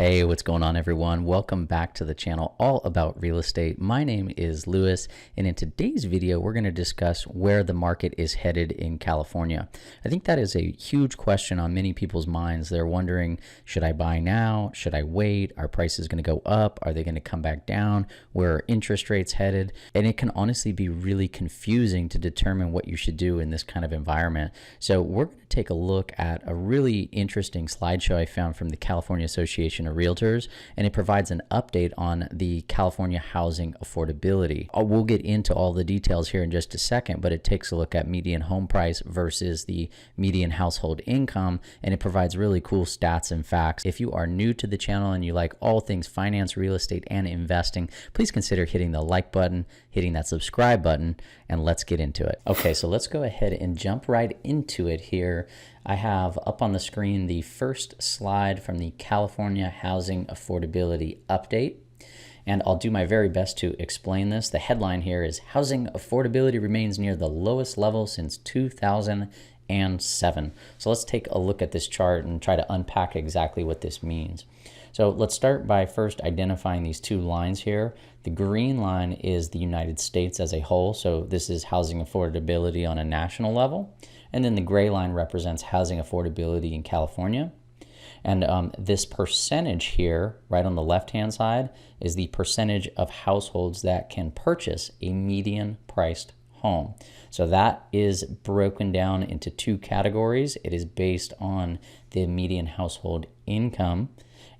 Hey, what's going on, everyone? Welcome back to the channel all about real estate. My name is Lewis, and in today's video, we're going to discuss where the market is headed in California. I think that is a huge question on many people's minds. They're wondering, should I buy now? Should I wait? Are prices going to go up? Are they going to come back down? Where are interest rates headed? And it can honestly be really confusing to determine what you should do in this kind of environment. So we're going to take a look at a really interesting slideshow I found from the California Association of Realtors, and it provides an update on the California housing affordability. We'll get into all the details here in just a second, but it takes a look at median home price versus the median household income, and it provides really cool stats and facts. If you are new to the channel and you like all things finance, real estate, and investing, please consider hitting the like button, hitting that subscribe button, and let's get into it. Okay, so let's go ahead and jump right into it here. I have up on the screen the first slide from the California Housing Affordability Update, and I'll do my very best to explain this. The headline here is Housing Affordability Remains Near the Lowest Level Since 2007. So let's take a look at this chart and try to unpack exactly what this means. So let's start by first identifying these two lines here. The green line is the United States as a whole, so this is housing affordability on a national level. And then the gray line represents housing affordability in California. And this percentage here, right on the left-hand side, is the percentage of households that can purchase a median-priced home. So that is broken down into two categories. It is based on the median household income,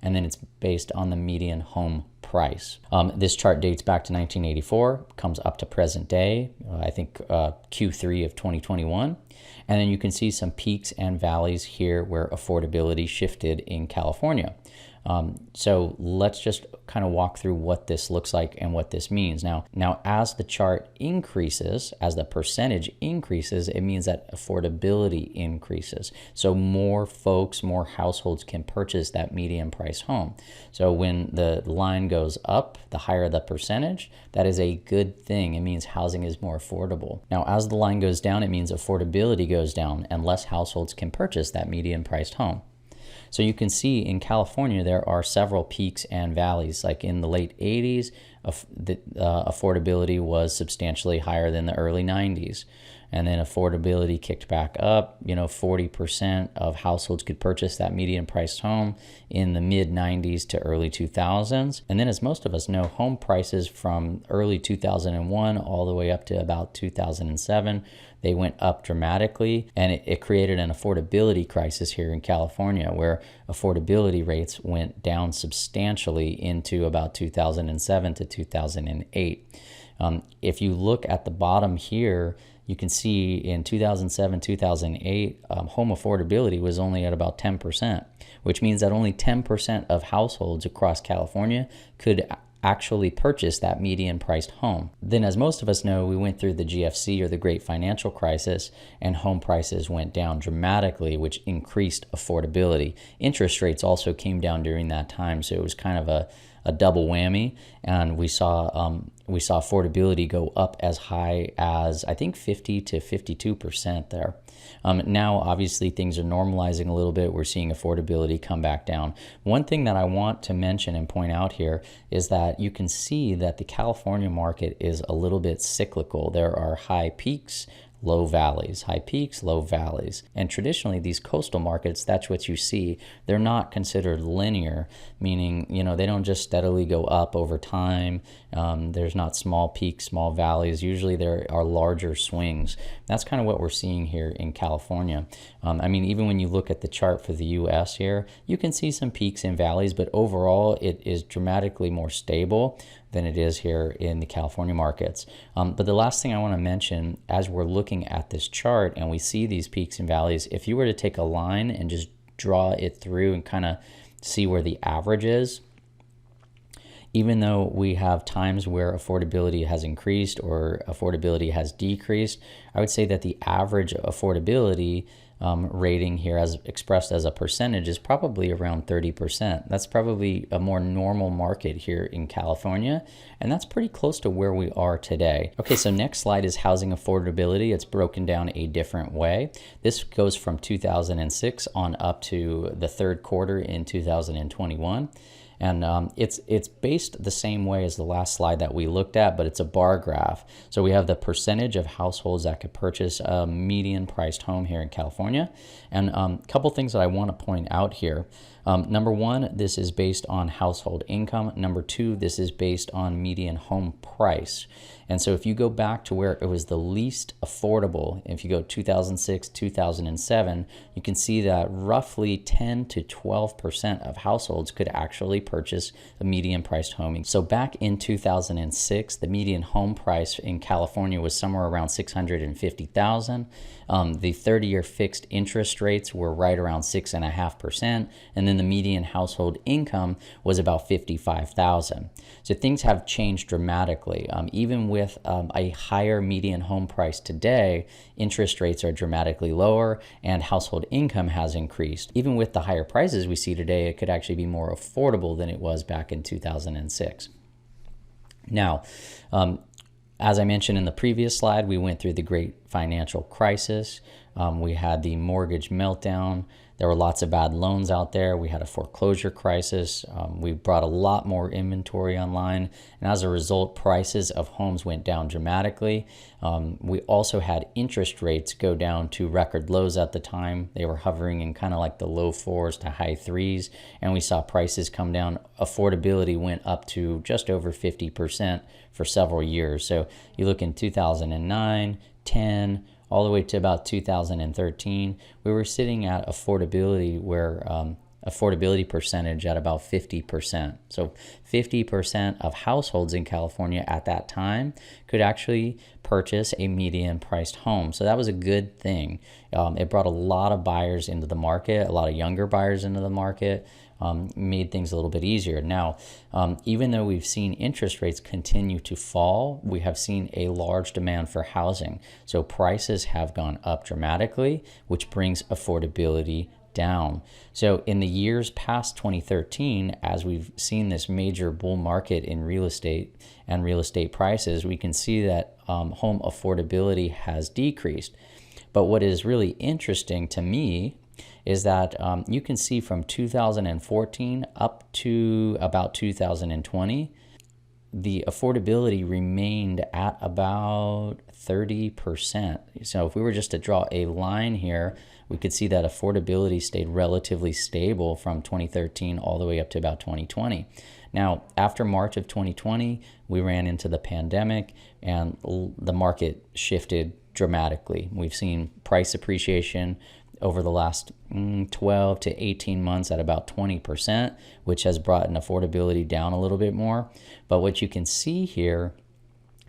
and then it's based on the median home price. This chart dates back to 1984, comes up to present day, I think Q3 of 2021. And then you can see some peaks and valleys here where affordability shifted in California. So let's just kind of walk through what this looks like and what this means. Now, as the chart increases, as the percentage increases, it means that affordability increases. So more folks, more households can purchase that median price home. So when the line goes up, the higher the percentage, that is a good thing. It means housing is more affordable. Now, as the line goes down, it means affordability goes down and less households can purchase that median priced home. So you can see in California, there are several peaks and valleys. Like in the late 80s, affordability was substantially higher than the early 90s. And then affordability kicked back up. 40% of households could purchase that median priced home in the mid 90s to early 2000s. And then, as most of us know, home prices from early 2001 all the way up to about 2007, they went up dramatically, and it created an affordability crisis here in California, where affordability rates went down substantially into about 2007 to 2008. If you look at the bottom here, you can see in 2007, 2008, home affordability was only at about 10%, which means that only 10% of households across California could actually purchase that median priced home. Then, as most of us know, we went through the GFC, or the Great Financial Crisis, and home prices went down dramatically, which increased affordability. Interest rates also came down during that time, so it was kind of a double whammy, and we saw affordability go up as high as, I think, 50 to 52% there. Now, obviously, things are normalizing a little bit. We're seeing affordability come back down. One thing that I want to mention and point out here is that you can see that the California market is a little bit cyclical. There are high peaks, low valleys, high peaks, low valleys. And traditionally, these coastal markets, that's what you see. They're not considered linear, meaning, they don't just steadily go up over time. There's not small peaks, small valleys. Usually there are larger swings. That's kind of what we're seeing here in California. Even when you look at the chart for the US here, you can see some peaks and valleys, but overall it is dramatically more stable than it is here in the California markets. But the last thing I want to mention, as we're looking at this chart and we see these peaks and valleys, if you were to take a line and just draw it through and kind of see where the average is, even though we have times where affordability has increased or affordability has decreased, I would say that the average affordability rating here, as expressed as a percentage, is probably around 30%. That's probably a more normal market here in California, and that's pretty close to where we are today. Okay, so next slide is housing affordability. It's broken down a different way. This goes from 2006 on up to the third quarter in 2021. And it's based the same way as the last slide that we looked at, but it's a bar graph. So we have the percentage of households that could purchase a median priced home here in California. And a couple things that I want to point out here. Number one, this is based on household income. Number two, this is based on median home price. And so if you go back to where it was the least affordable, if you go 2006, 2007, you can see that roughly 10 to 12% of households could actually purchase a median priced home. So back in 2006, the median home price in California was somewhere around $650,000. The 30-year fixed interest rates were right around 6.5%, and then the median household income was about $55,000. So things have changed dramatically. Even with a higher median home price today, interest rates are dramatically lower and household income has increased. Even with the higher prices we see today, it could actually be more affordable than it was back in 2006. Now, as I mentioned in the previous slide, we went through the great financial crisis. We had the mortgage meltdown. There were lots of bad loans out there. We had a foreclosure crisis. We brought a lot more inventory online. And as a result, prices of homes went down dramatically. We also had interest rates go down to record lows at the time. They were hovering in kind of like the low 4s to high 3s. And we saw prices come down. Affordability went up to just over 50% for several years. So you look in 2009, 10, all the way to about 2013, we were sitting at affordability where affordability percentage at about 50%. So 50% of households in California at that time could actually purchase a median priced home. So that was a good thing. It brought a lot of buyers into the market, a lot of younger buyers into the market. Made things a little bit easier. Now, even though we've seen interest rates continue to fall, we have seen a large demand for housing. So prices have gone up dramatically, which brings affordability down. So in the years past 2013, as we've seen this major bull market in real estate and real estate prices, we can see that home affordability has decreased. But what is really interesting to me is that you can see from 2014 up to about 2020, the affordability remained at about 30%. So if we were just to draw a line here, we could see that affordability stayed relatively stable from 2013 all the way up to about 2020. Now, after March of 2020, we ran into the pandemic and the market shifted dramatically. We've seen price appreciation over the last 12 to 18 months at about 20%, which has brought an affordability down a little bit more. But what you can see here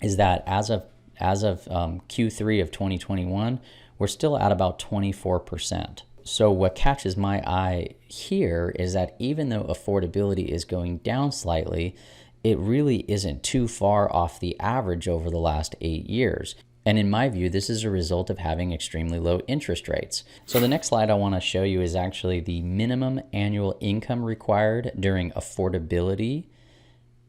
is that as of Q3 of 2021, we're still at about 24%. So what catches my eye here is that even though affordability is going down slightly, it really isn't too far off the average over the last 8 years. And in my view, this is a result of having extremely low interest rates. So the next slide I want to show you is actually the minimum annual income required during affordability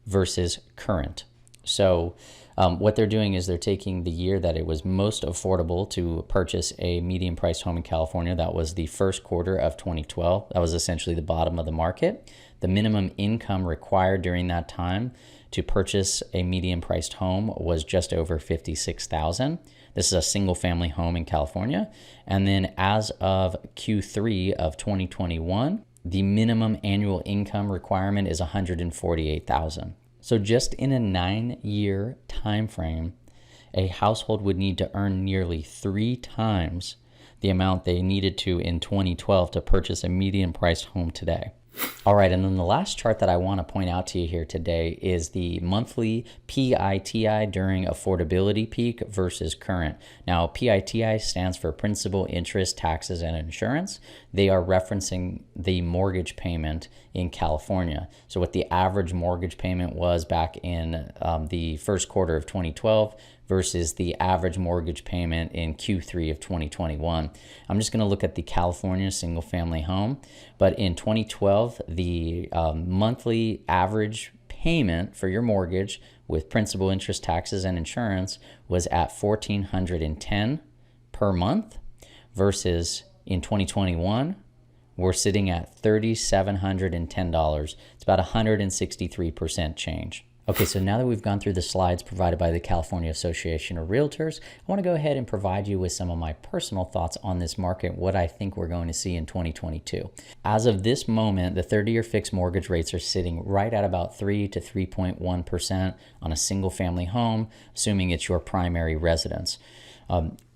versus current. So what they're doing is they're taking the year that it was most affordable to purchase a median priced home in California. That was the first quarter of 2012. That was essentially the bottom of the market. The minimum income required during that time to purchase a median priced home was just over $56,000. This is a single family home in California. And then as of Q3 of 2021, the minimum annual income requirement is $148,000. So just in a 9-year time frame, a household would need to earn nearly 3 times the amount they needed to in 2012 to purchase a median priced home today. All right, and then the last chart that I want to point out to you here today is the monthly PITI during affordability peak versus current. Now, PITI stands for principal, interest, taxes, and insurance. They are referencing the mortgage payment in California. So what the average mortgage payment was back in the first quarter of 2012 versus the average mortgage payment in Q3 of 2021. I'm just going to look at the California single family home, but in 2012, the monthly average payment for your mortgage with principal, interest, taxes, and insurance was at $1,410 per month versus in 2021, we're sitting at $3,710. It's about 163% change. Okay, so now that we've gone through the slides provided by the California Association of Realtors, I want to go ahead and provide you with some of my personal thoughts on this market, what I think we're going to see in 2022. As of this moment, the 30-year fixed mortgage rates are sitting right at about 3 to 3.1% on a single family home, assuming it's your primary residence.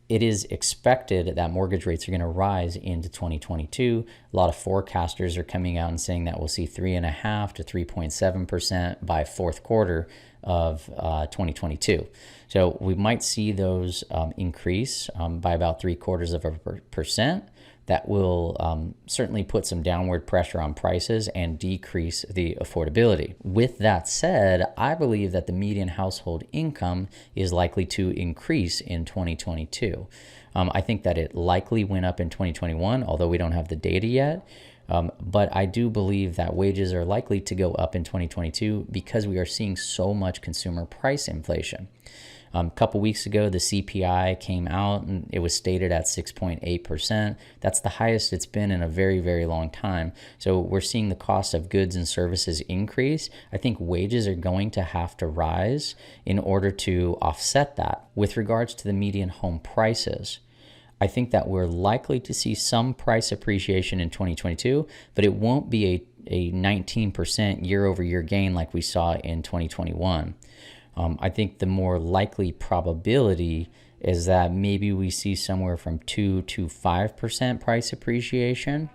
It is expected that mortgage rates are going to rise into 2022. A lot of forecasters are coming out and saying that we'll see 3.5 to 3.7% by fourth quarter of 2022. So we might see those increase by about 0.75%. That will certainly put some downward pressure on prices and decrease the affordability. With that said, I believe that the median household income is likely to increase in 2022. I think that it likely went up in 2021, although we don't have the data yet. But I do believe that wages are likely to go up in 2022 because we are seeing so much consumer price inflation. A couple weeks ago, the CPI came out and it was stated at 6.8%. That's the highest it's been in a very, very long time. So we're seeing the cost of goods and services increase. I think wages are going to have to rise in order to offset that. With regards to the median home prices, I think that we're likely to see some price appreciation in 2022, but it won't be a 19% year-over-year gain like we saw in 2021. I think the more likely probability is that maybe we see somewhere from 2 to 5% price appreciation,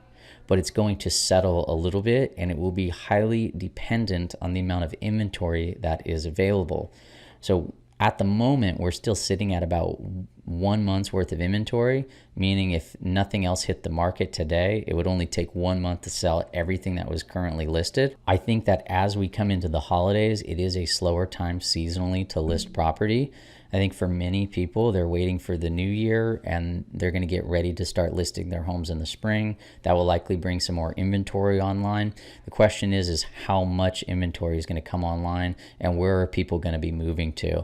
but it's going to settle a little bit and it will be highly dependent on the amount of inventory that is available. So at the moment, we're still sitting at about 1 month's worth of inventory, meaning if nothing else hit the market today, it would only take 1 month to sell everything that was currently listed. I think that as we come into the holidays, it is a slower time seasonally to list property. I think for many people, they're waiting for the new year and they're going to get ready to start listing their homes in the spring. That will likely bring some more inventory online. The question is how much inventory is going to come online and where are people going to be moving to?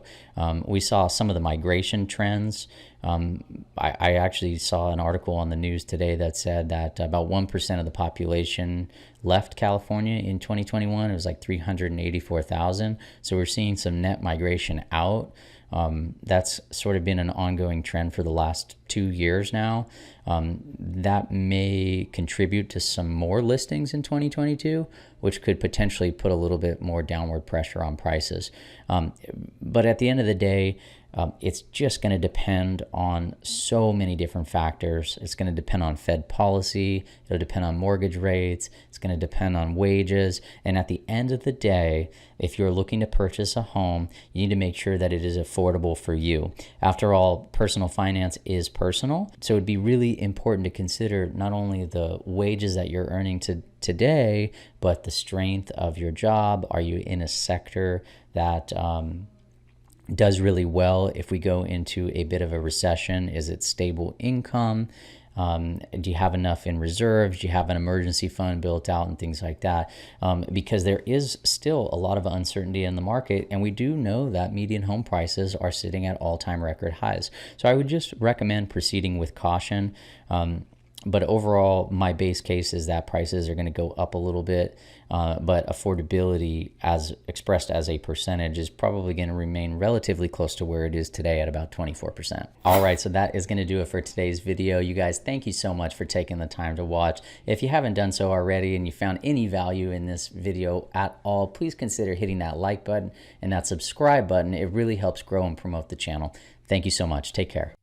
We saw some of the migration trends. I actually saw an article on the news today that said that about 1% of the population left California in 2021. It was like 384,000. So we're seeing some net migration out. That's sort of been an ongoing trend for the last 2 years now. That may contribute to some more listings in 2022, which could potentially put a little bit more downward pressure on prices. But at the end of the day, it's just going to depend on so many different factors. It's going to depend on Fed policy. It'll depend on mortgage rates. It's going to depend on wages. And at the end of the day, if you're looking to purchase a home, you need to make sure that it is affordable for you. After all, personal finance is personal. So it'd be really important to consider not only the wages that you're earning today, but the strength of your job. Are you in a sector that does really well if we go into a bit of a recession? Is it stable income? Do you have enough in reserves? Do you have an emergency fund built out and things like that? Because there is still a lot of uncertainty in the market, and we do know that median home prices are sitting at all-time record highs. So I would just recommend proceeding with caution. But overall, my base case is that prices are going to go up a little bit, but affordability, as expressed as a percentage, is probably going to remain relatively close to where it is today at about 24%. All right, so that is going to do it for today's video. You guys, thank you so much for taking the time to watch. If you haven't done so already and you found any value in this video at all, please consider hitting that like button and that subscribe button. It really helps grow and promote the channel. Thank you so much. Take care.